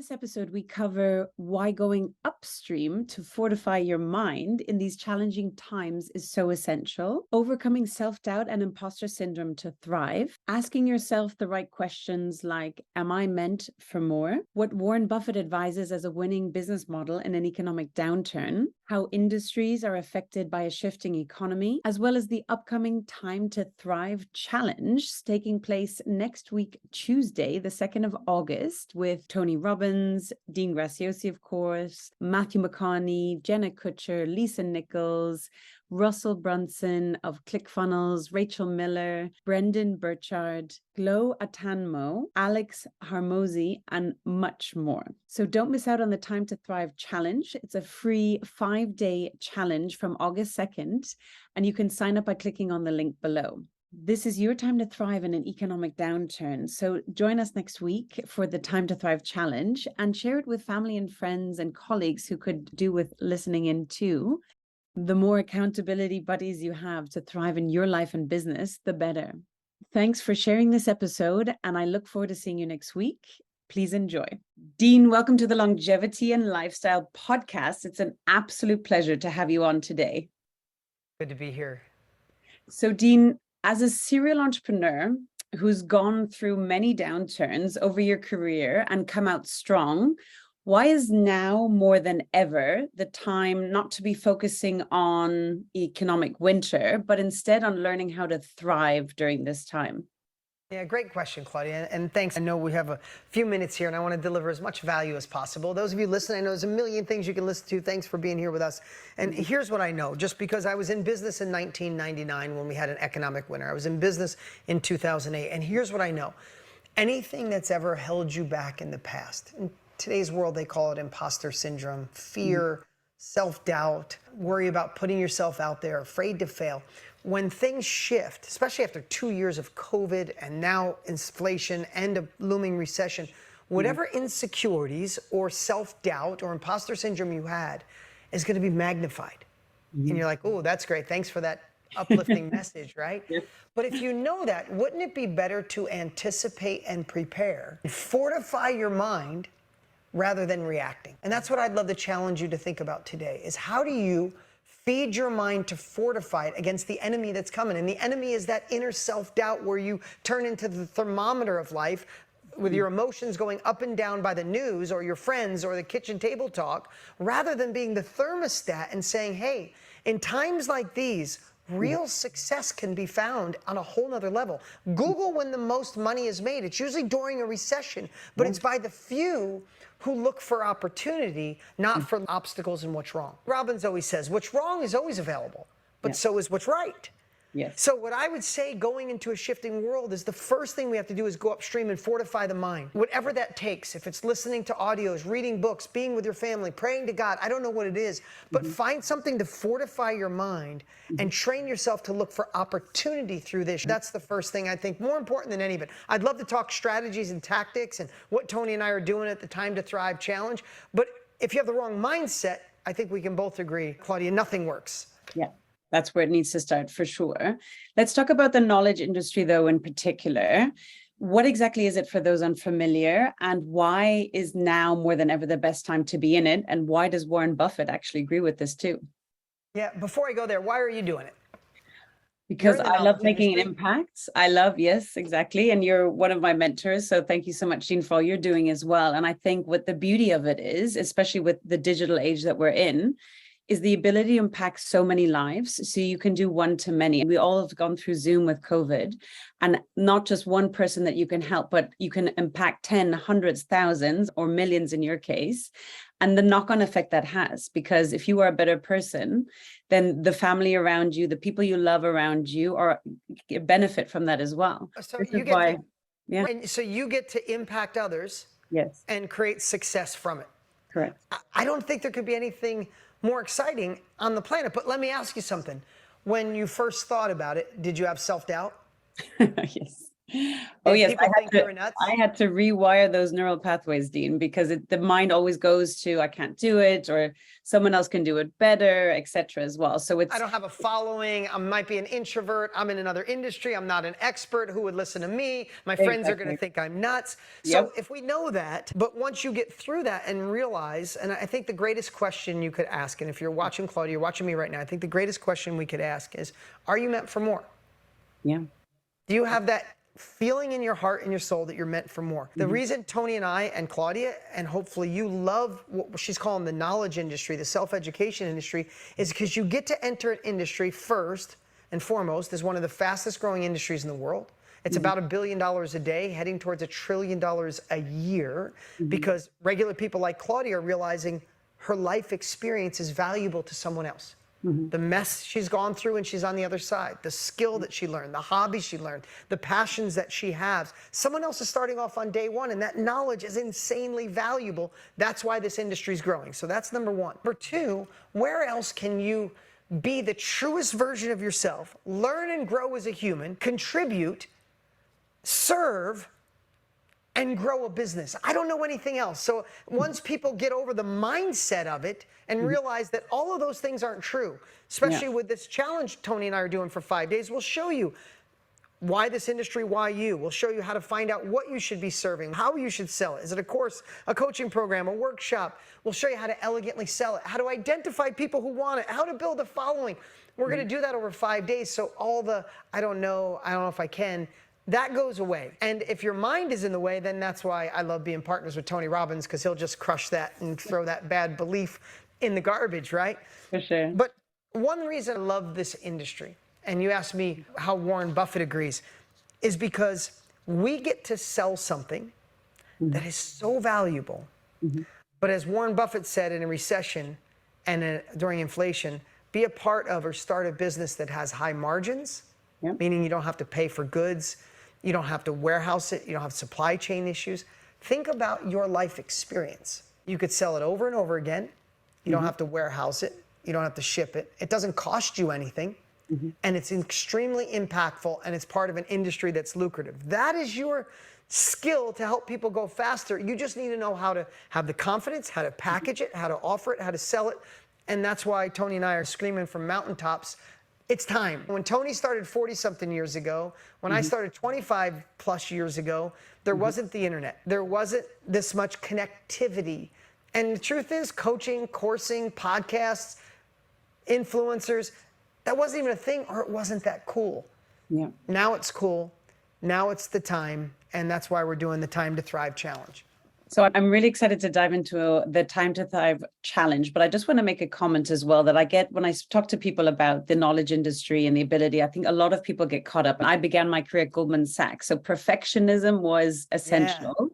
this episode, we cover why going upstream to fortify your mind in these challenging times is so essential, overcoming self-doubt and imposter syndrome to thrive, asking yourself the right questions like, am I meant for more? What Warren Buffett advises as a winning business model in an economic downturn, how industries are affected by a shifting economy, as well as the upcoming Time to Thrive challenge taking place next week, Tuesday, the 2nd of August, with Tony Robbins, Dean Graziosi, of course, Matthew McConaughey, Jenna Kutcher, Lisa Nichols, Russell Brunson of ClickFunnels, Rachel Miller, Brendon Burchard, Atanmo, Alex Hormozi, and much more. So don't miss out on the Time to Thrive challenge. It's a free 5-day challenge from August 2nd, and you can sign up by clicking on the link below. This is your time to thrive in an economic downturn. So join us next week for the Time to Thrive challenge and share it with family and friends and colleagues who could do with listening in too. The more accountability buddies you have to thrive in your life and business, the better. Thanks for sharing this episode, and I look forward to seeing you next week. Please enjoy. Dean, welcome to the Longevity and Lifestyle Podcast. It's an absolute pleasure to have you on today. Good to be here. So, Dean, as a serial entrepreneur who's gone through many downturns over your career and come out strong, why is now more than ever the time not to be focusing on economic winter, but instead on learning how to thrive during this time? Yeah, great question, Claudia, and thanks. I know we have a few minutes here, and I want to deliver as much value as possible. Those of you listening, I know there's a million things you can listen to. Thanks for being here with us. And here's what I know, just because I was in business in 1999 when we had an economic winter. I was in business in 2008, and here's what I know. Anything that's ever held you back in the past, in today's world, they call it impostor syndrome, fear, self-doubt, worry about putting yourself out there, afraid to fail. When things shift, especially after 2 years of COVID and now inflation and a looming recession, whatever insecurities or self-doubt or imposter syndrome you had is going to be magnified. And you're like, oh, that's great. Thanks for that uplifting message, right? Yep. But if you know that, wouldn't it be better to anticipate and prepare, fortify your mind rather than reacting? And that's what I'd love to challenge you to think about today, is how do you feed your mind to fortify it against the enemy that's coming? And the enemy is that inner self-doubt where you turn into the thermometer of life with your emotions going up and down by the news or your friends or the kitchen table talk, rather than being the thermostat and saying, hey, in times like these, real success can be found on a whole nother level. Google when the most money is made. It's usually during a recession, but it's by the few who look for opportunity, not for obstacles and what's wrong. Robbins always says, what's wrong is always available, but so is what's right. Yes. So what I would say going into a shifting world is the first thing we have to do is go upstream and fortify the mind. Whatever that takes, if it's listening to audios, reading books, being with your family, praying to God, I don't know what it is, but find something to fortify your mind and train yourself to look for opportunity through this. That's the first thing I think, more important than any of it. I'd love to talk strategies and tactics and what Tony and I are doing at the Time to Thrive challenge, but if you have the wrong mindset, I think we can both agree, Claudia, nothing works. Yeah. That's where it needs to start for sure. Let's talk about the knowledge industry, though, in particular. What exactly is it for those unfamiliar, and why is now more than ever the best time to be in it? And why does Warren Buffett actually agree with this too? Yeah, before I go there, why are you doing it? Because I love making an impact. I love, yes, exactly. And you're one of my mentors. So thank you so much, Dean, for all you're doing as well. And I think what the beauty of it is, especially with the digital age that we're in, is the ability to impact so many lives. So you can do one to many. We all have gone through Zoom with COVID, and not just one person that you can help, but you can impact 10, hundreds, thousands, or millions in your case. And the knock-on effect that has, because if you are a better person, then the family around you, the people you love around you are benefit from that as well. So you get so you get to impact others, yes, and create success from it. Correct. I don't think there could be anything more exciting on the planet. But let me ask you something. When you first thought about it, did you have self-doubt? Yes. Oh If yes, people think you're nuts. I had to rewire those neural pathways, Dean, because the mind always goes to I can't do it, or someone else can do it better, etc. as well. So I it's don't have a following. I might be an introvert. I'm in another industry. I'm not an expert. Who would listen to me? My friends are going to exactly. think I'm nuts. So Yep. if we know that, but once you get through that and realize, and I think the greatest question you could ask, and if you're watching Claudia, you're watching me right now, I think the greatest question we could ask is, are you meant for more? Yeah. Do you have that feeling in your heart and your soul that you're meant for more? The reason Tony and I and Claudia, and hopefully you love what she's calling the knowledge industry, the self-education industry, is because you get to enter an industry first and foremost as one of the fastest growing industries in the world. It's about $1 billion a day, heading towards $1 trillion a year, because regular people like Claudia are realizing her life experience is valuable to someone else. The mess she's gone through and she's on the other side, the skill that she learned, the hobbies she learned, the passions that she has. Someone else is starting off on day one, and that knowledge is insanely valuable. That's why this industry is growing. So that's number one. Number two, where else can you be the truest version of yourself, learn and grow as a human, contribute, serve, and grow a business? I don't know anything else. So once people get over the mindset of it and realize that all of those things aren't true, especially with this challenge Tony and I are doing for 5 days, we'll show you why this industry, why you. We'll show you how to find out what you should be serving, how you should sell it. Is it a course, a coaching program, a workshop? We'll show you how to elegantly sell it, how to identify people who want it, how to build a following. We're going to do that over 5 days. So all the, I don't know if I can, that goes away. And if your mind is in the way, then that's why I love being partners with Tony Robbins, because he'll just crush that and throw that bad belief in the garbage, right? For sure. But one reason I love this industry, and you asked me how Warren Buffett agrees, is because we get to sell something that is so valuable. But as Warren Buffett said, in a recession and during inflation, be a part of or start a business that has high margins, meaning you don't have to pay for goods, you don't have to warehouse it, you don't have supply chain issues. Think about your life experience. You could sell it over and over again. You don't have to warehouse it. You don't have to ship it. It doesn't cost you anything. And it's extremely impactful, and it's part of an industry that's lucrative. That is your skill to help people go faster. You just need to know how to have the confidence, how to package it, how to offer it, how to sell it. And that's why Tony and I are screaming from mountaintops, it's time. When Tony started 40-something years ago, when I started 25 plus years ago, there wasn't the internet. There wasn't this much connectivity. And the truth is, coaching, coursing, podcasts, influencers, that wasn't even a thing, or it wasn't that cool. Now it's cool. Now it's the time. And that's why we're doing the Time to Thrive Challenge. So I'm really excited to dive into the Time to Thrive challenge, but I just want to make a comment as well that I get when I talk to people about the knowledge industry and the ability. I think a lot of people get caught up. I began my career at Goldman Sachs, so perfectionism was essential.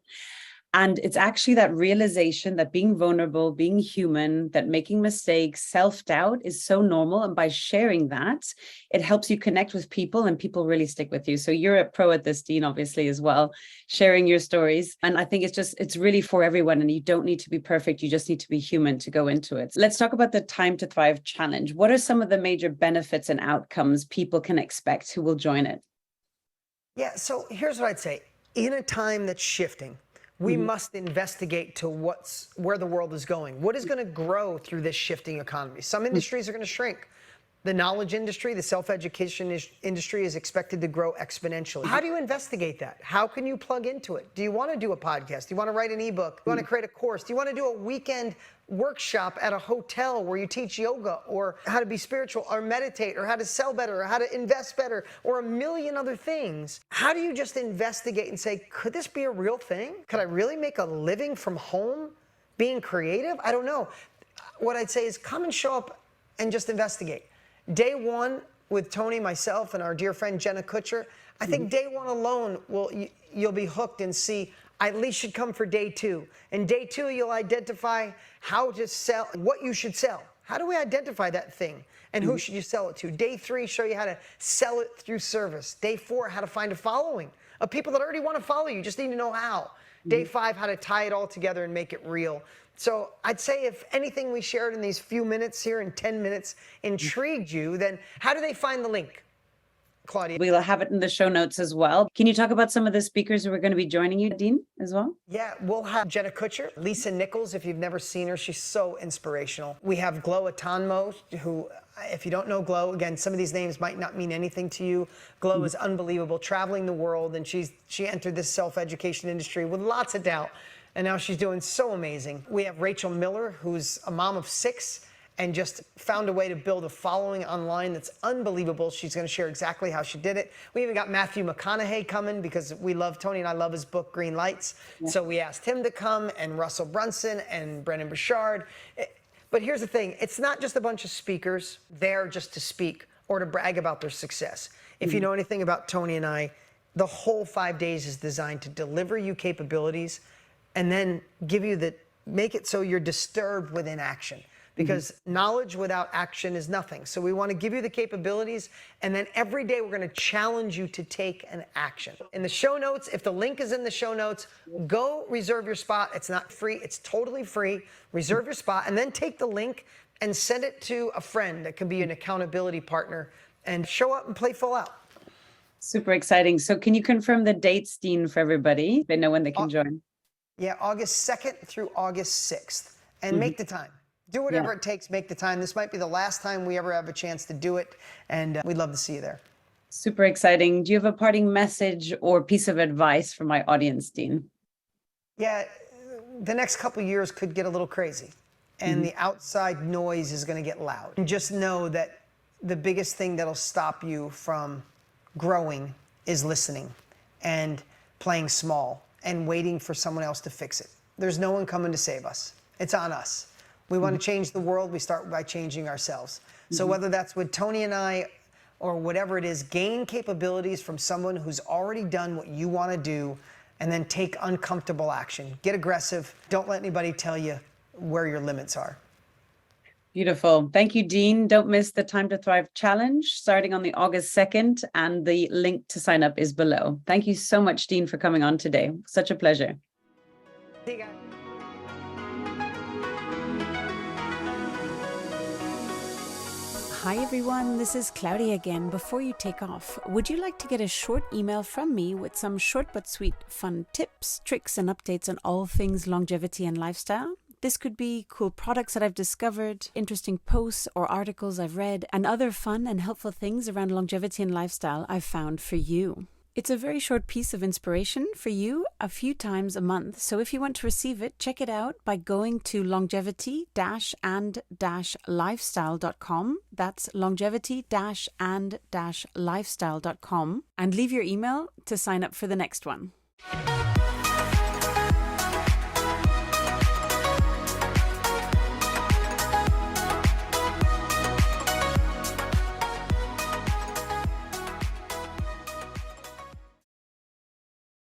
And it's actually that realization that being vulnerable, being human, that making mistakes, self-doubt is so normal. And by sharing that, it helps you connect with people and people really stick with you. So you're a pro at this, Dean, obviously, as well, sharing your stories. And I think it's really for everyone. And you don't need to be perfect. You just need to be human to go into it. Let's talk about the Time to Thrive challenge. What are some of the major benefits and outcomes people can expect who will join it? Yeah, so here's what I'd say. In a time that's shifting, we must investigate to where the world is going. What is going to grow through this shifting economy? Some industries are going to shrink. The knowledge industry, the self-education industry is expected to grow exponentially. How do you investigate that? How can you plug into it? Do you want to do a podcast? Do you want to write an ebook? Do you want to create a course? Do you want to do a weekend workshop at a hotel where you teach yoga or how to be spiritual or meditate or how to sell better or how to invest better or a million other things? How do you just investigate and say, could this be a real thing? Could I really make a living from home being creative? I don't know. What I'd say is come and show up and just investigate. Day one with Tony, myself, and our dear friend Jenna Kutcher, I think day one alone, you'll be hooked and see, I at least should come for day two. And day two, you'll identify how to sell, what you should sell. How do we identify that thing? And who should you sell it to? Day three, show you how to sell it through service. Day four, how to find a following of people that already want to follow you. Just need to know how. Day five, how to tie it all together and make it real. So I'd say if anything we shared in these few minutes here in 10 minutes intrigued you, then how do they find the link? Claudia. We'll have it in the show notes as well. Can you talk about some of the speakers who are going to be joining you, Dean, as well? Yeah, we'll have Jenna Kutcher, Lisa Nichols, if you've never seen her, she's so inspirational. We have Atanmo, who, if you don't know Glow, again, some of these names might not mean anything to you. Glow is unbelievable, traveling the world, and she entered this self-education industry with lots of doubt, and now she's doing so amazing. We have Rachel Miller, who's a mom of 6, and just found a way to build a following online that's unbelievable. She's going to share exactly how she did it. We even got Matthew McConaughey coming because Tony and I love his book, Green Lights. Yeah. So we asked him to come, and Russell Brunson and Brendon Burchard. But here's the thing. It's not just a bunch of speakers there just to speak or to brag about their success. If you know anything about Tony and I, the whole 5 days is designed to deliver you capabilities and then make it so you're disturbed within action. Because knowledge without action is nothing. So we want to give you the capabilities, and then every day we're going to challenge you to take an action. In the show notes, if the link is in the show notes, go reserve your spot. It's not free. It's totally free. Reserve your spot, and then take the link and send it to a friend that can be an accountability partner, and show up and play full out. Super exciting. So can you confirm the dates, Dean, for everybody? They know when they can join. Yeah, August 2nd through August 6th. And make the time. Do whatever it takes, make the time. This might be the last time we ever have a chance to do it, and we'd love to see you there. Super exciting. Do you have a parting message or piece of advice for my audience, Dean? Yeah, the next couple of years could get a little crazy, and the outside noise is going to get loud. And just know that the biggest thing that'll stop you from growing is listening and playing small and waiting for someone else to fix it. There's no one coming to save us. It's on us. We want to change the world. We start by changing ourselves. So whether that's with Tony and I or whatever it is, gain capabilities from someone who's already done what you want to do, and then take uncomfortable action. Get aggressive. Don't let anybody tell you where your limits are. Beautiful. Thank you, Dean. Don't miss the Time to Thrive Challenge starting on the August 2nd, and the link to sign up is below. Thank you so much, Dean, for coming on today. Such a pleasure. See you guys. Hi everyone, this is Claudia again. Before you take off, would you like to get a short email from me with some short but sweet fun tips, tricks and updates on all things longevity and lifestyle? This could be cool products that I've discovered, interesting posts or articles I've read, and other fun and helpful things around longevity and lifestyle I've found for you. It's a very short piece of inspiration for you a few times a month. So if you want to receive it, check it out by going to longevity-and-lifestyle.com. That's longevity-and-lifestyle.com, and leave your email to sign up for the next one.